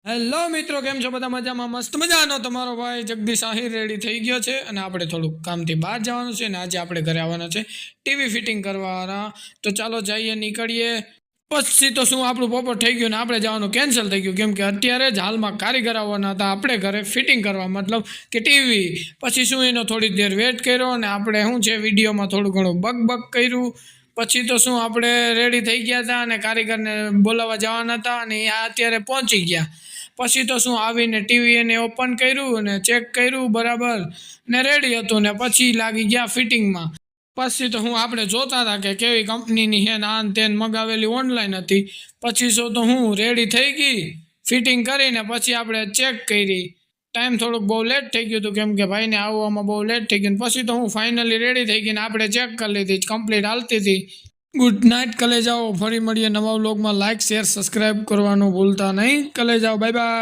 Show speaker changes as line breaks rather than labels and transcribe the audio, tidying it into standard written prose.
Hello મિત્રો, કેમ છો બધા? મજામાં? મસ્ત મજાનો તમારો ભાઈ જગદીશ આહિર રેડી થઈ ગયો છે અને આપણે થોડુંક કામથી બહાર જવાનું છે અને આજે આપણે ઘરે આવવાના છે ટીવી ફિટિંગ કરવાના. તો ચાલો જઈએ, નીકળીએ. પછી તો શું આપણું પોપટ થઈ ગયું ને આપણે જવાનું કેન્સલ થઈ ગયું, કેમ કે અત્યારે જ હાલમાં કારીગર આવવાના હતા આપણે ઘરે ફિટિંગ કરવા, મતલબ કે ટીવી. પછી શું એનો થોડી દેર વેટ કર્યો અને આપણે શું છે વિડીયોમાં થોડું ઘણું બક કર્યું. પછી તો શું આપણે રેડી થઈ ગયા હતા અને કારીગરને બોલાવવા જવાના હતા અને એ અત્યારે પહોંચી ગયા. પછી તો શું આવીને ટીવી એને ઓપન કર્યું અને ચેક કર્યું બરાબર ને રેડી હતું ને પછી લાગી ગયા ફિટિંગમાં. પછી તો હું આપણે જોતા હતા કે કેવી કંપનીની હે ને આન તેન મગાવેલી ઓનલાઈન હતી. પછી તો હું રેડી થઈ ગઈ ફિટિંગ કરીને પછી આપણે ચેક કરી. ટાઈમ થોડુંક બહુ લેટ થઈ ગયું હતું, કેમ કે ભાઈને આવવામાં બહુ લેટ થઈ ગયું. પછી તો હું ફાઇનલી રેડી થઈ ગઈ ને આપણે ચેક કરી લીધી, કમ્પ્લીટ હાલતી હતી. ગુડ નાઇટ, કલે જાઓ. ફરી મળીએ નવા વ્લોગમાં. લાઇક, શેર, સબસ્ક્રાઈબ કરવાનું ભૂલતા નહીં. કલે જાઓ, બાય બાય.